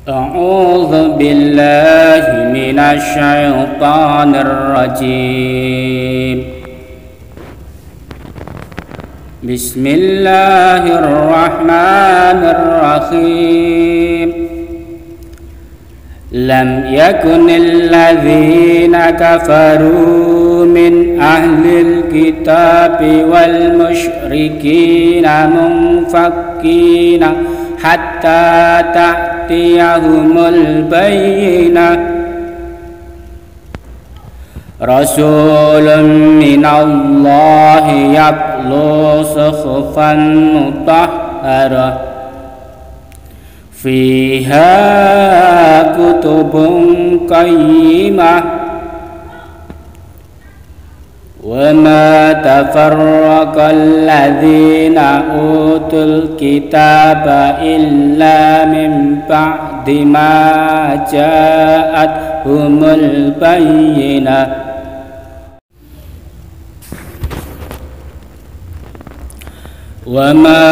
أعوذ بالله من الشيطان الرجيم. بسم الله الرحمن الرحيم. لم يكن الذين كفروا من أهل الكتاب والمشركين منفكين حتى تأتيهم البينة. رسول من الله يتلو صحفا مطهرة فيها كتب قيمة وما تفرق الذين أوتوا الكتاب إلا من بعد ما جاءتهم البينة. وما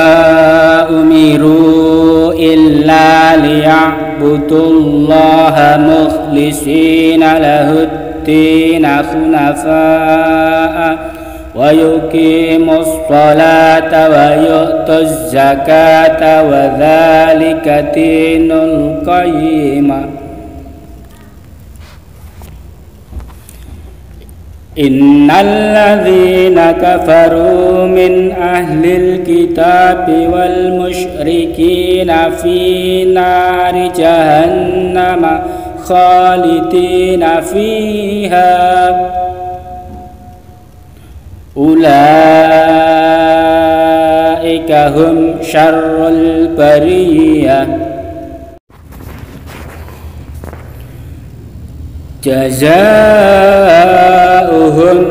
أمروا إلا ليعبدوا الله مخلصين له الدين حنفاء ويقيموا الصلاة ويؤتوا الزكاة وذلك دين القيمة. إن الذين كفروا من أهل الكتاب والمشركين في نار جهنم خالدين فيها أولئك هم شر البرية. جزاؤهم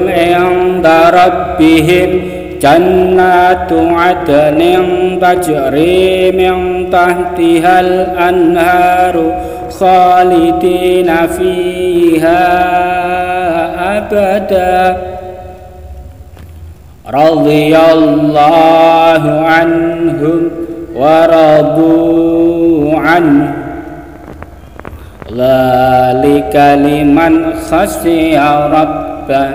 عند ربهم جنات عدن تجري من تحتها الأنهار خالدين فيها أبدا رضي الله عنهم ورضوا عنه ذلك لمن خشي ربه.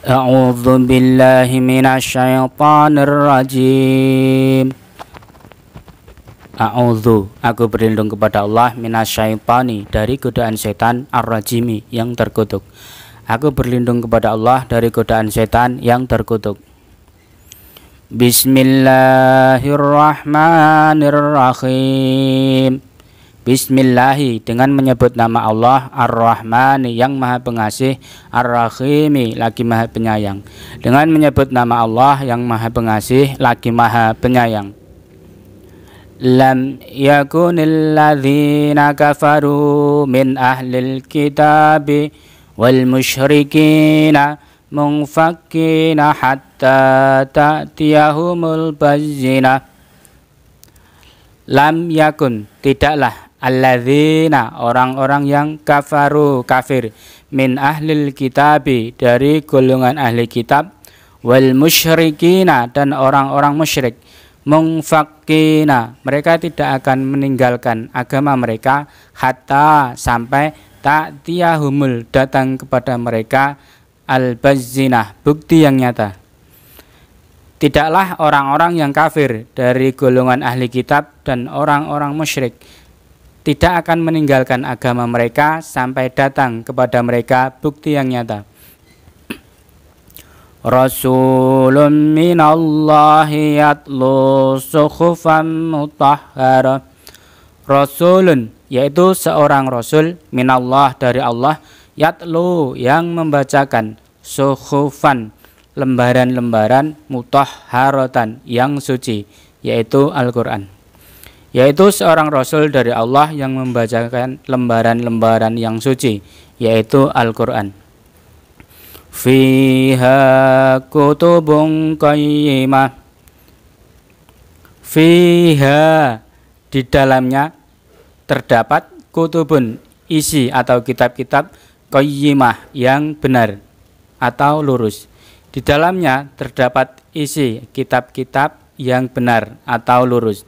أعوذ بالله من الشيطان الرجيم. A'udzu, aku berlindung kepada Allah minasyaitani, dari godaan setan, ar-rajimi, yang terkutuk. Aku berlindung kepada Allah dari godaan setan yang terkutuk. Bismillahirrahmanirrahim. Bismillahi, dengan menyebut nama Allah, Ar-Rahmani, yang maha pengasih, Ar-Rahimi, lagi maha penyayang. Dengan menyebut nama Allah yang maha pengasih, lagi maha penyayang. Lam yakunil ladzina kafaru min ahlil kitabi wal musyrikina munfakkina hatta ta'tiyahumul bayyinah. Lam yakun, tidaklah, alladzina, orang-orang yang kafaru, kafir, min ahlil kitabi, dari golongan ahli kitab, wal musyrikina, dan orang-orang musyrik, munfakkina, mereka tidak akan meninggalkan agama mereka, hatta, sampai, ta'tiyahumul, datang kepada mereka, al-bayyinah, bukti yang nyata. Tidaklah orang-orang yang kafir dari golongan ahli kitab dan orang-orang musyrik tidak akan meninggalkan agama mereka sampai datang kepada mereka bukti yang nyata. Rasulun minallahi yatlu suhufan mutahharah. Rasulun, yaitu seorang rasul, minallah, dari Allah, yatlu, yang membacakan, suhufan, lembaran-lembaran, mutahharatan, yang suci, yaitu Al-Quran. Yaitu seorang rasul dari Allah yang membacakan lembaran-lembaran yang suci, yaitu Al-Quran. Fiha kutubun qayyimah. Fiha, di dalamnya terdapat, kutubun, isi atau kitab-kitab, qayyimah, yang benar atau lurus. Di dalamnya terdapat isi kitab-kitab yang benar atau lurus.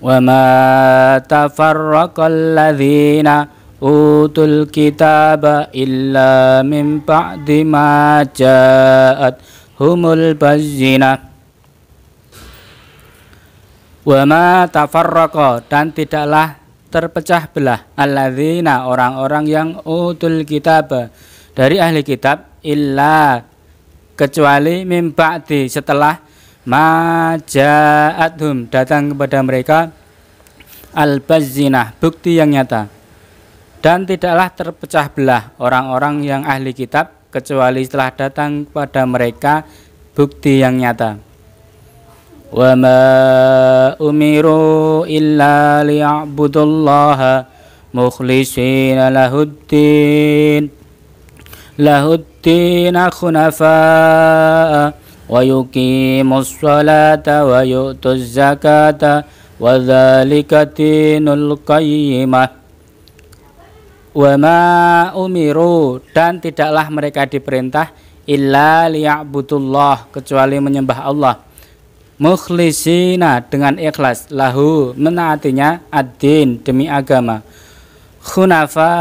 Wa ma tafarraqal ladzina utul kitaba illa min ba'di ma ja'at humul bayyinah. Wa ma tafarraqa, dan tidaklah terpecah belah alladzina, orang-orang yang utul kitab, dari ahli kitab, illa, kecuali min ba'di, setelah ma ja'athum, datang kepada mereka al bayyinah, bukti yang nyata. Dan tidaklah terpecah belah orang-orang yang ahli kitab kecuali setelah datang kepada mereka bukti yang nyata. Wa ma umiru illa liya'budullaha mukhlishina lahuddin khunafa'a wa yuqimus salata wa yu'tuz zakata wa dzalika dinul qayyimah. Wa ma umiru, dan tidaklah mereka diperintah illa liya'budullah, kecuali menyembah Allah, mukhlisina, dengan ikhlas, lahu, menaatinya, ad-din, demi agama, khunafa'a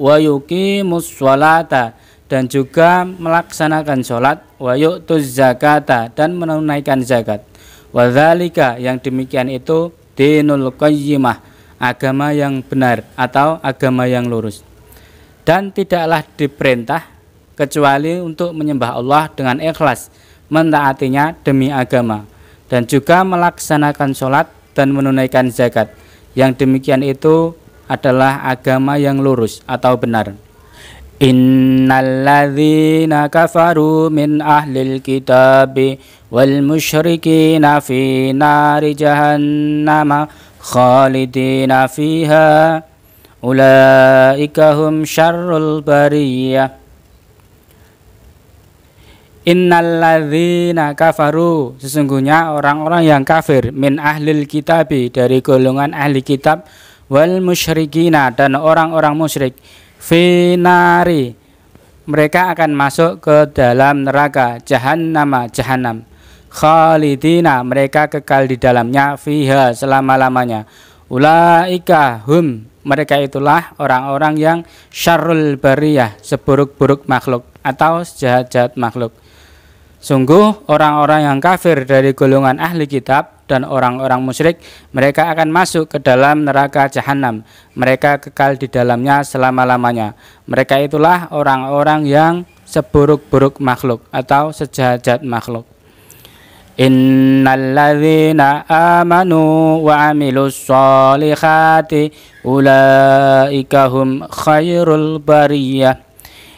wa yuqimus sholata, dan juga melaksanakan sholat, wa yu'tuz zakata, dan menunaikan zakat, wa dzalika, yang demikian itu, dinul qayyimah, agama yang benar atau agama yang lurus. Dan tidaklah diperintah kecuali untuk menyembah Allah dengan ikhlas, mentaatinya demi agama, dan juga melaksanakan sholat dan menunaikan zakat. Yang demikian itu adalah agama yang lurus atau benar. Innalladzina kafaru min ahlil kitabi wal musyrikina fi nari jahannama khalidina fiha ulaika hum syarrul bariyah. Innalladzina kafaru, sesungguhnya orang-orang yang kafir, min ahlil kitabi, dari golongan ahli kitab, wal musyrikina, dan orang-orang musyrik, finari, mereka akan masuk ke dalam neraka, jahannama, jahanam, khalidina, mereka kekal di dalamnya, fiha, selama-lamanya, ulaika hum, mereka itulah orang-orang yang syarrul bariyah, seburuk-buruk makhluk atau sejahat-jahat makhluk. Sungguh orang-orang yang kafir dari golongan ahli kitab dan orang-orang musyrik, mereka akan masuk ke dalam neraka jahanam, mereka kekal di dalamnya selama-lamanya. Mereka itulah orang-orang yang seburuk-buruk makhluk atau sejahat-jahat makhluk. Innalladzina amanu wa amilus solihati ulaika hum khairul bariyah.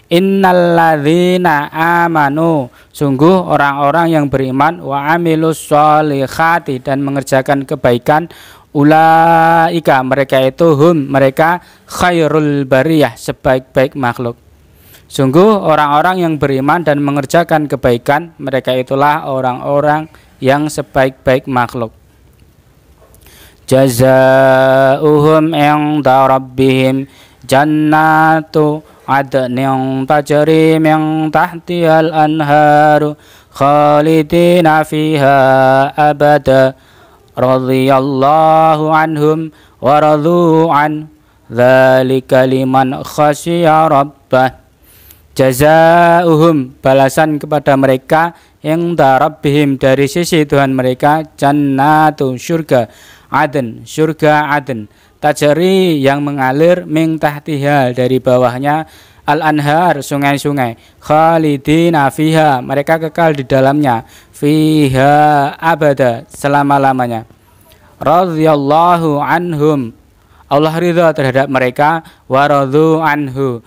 Innalladzina amanu, sungguh orang-orang yang beriman, wa amilus solihati, dan mengerjakan kebaikan, ulaika, mereka itu, hum, mereka, khairul bariyah, sebaik-baik makhluk. Sungguh orang-orang yang beriman dan mengerjakan kebaikan, mereka itulah orang-orang yang sebaik-baik makhluk. Jazaa'uhum 'inda rabbihim jannatu adnin tajri min tahtihal anharu khalidina fiha abada radhiyallahu anhum wa radu an dzalika liman khasyiya rabbah. Jazaa'uhum, balasan kepada mereka, inda rabbihim, dari sisi Tuhan mereka, jannatu, surga, aden, surga aden, tajri, yang mengalir, min tahtiha, dari bawahnya, al-anhar, sungai-sungai, khalidina fiha, mereka kekal di dalamnya, fiha abada, selama-lamanya, radhiyallahu anhum, Allah ridha terhadap mereka, wa radu anhu,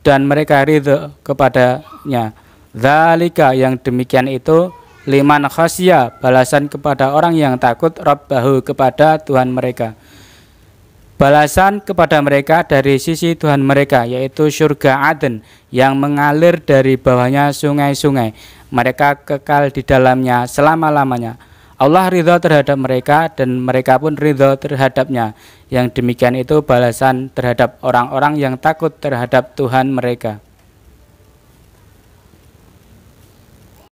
dan mereka ridha kepadanya. Dzalika, yang demikian itu, liman khasya, balasan kepada orang yang takut, rabbahu, kepada Tuhan mereka. Balasan kepada mereka dari sisi Tuhan mereka, yaitu surga Aden yang mengalir dari bawahnya sungai-sungai. Mereka kekal di dalamnya selama-lamanya. Allah ridha terhadap mereka dan mereka pun ridha terhadapnya. Yang demikian itu balasan terhadap orang-orang yang takut terhadap Tuhan mereka.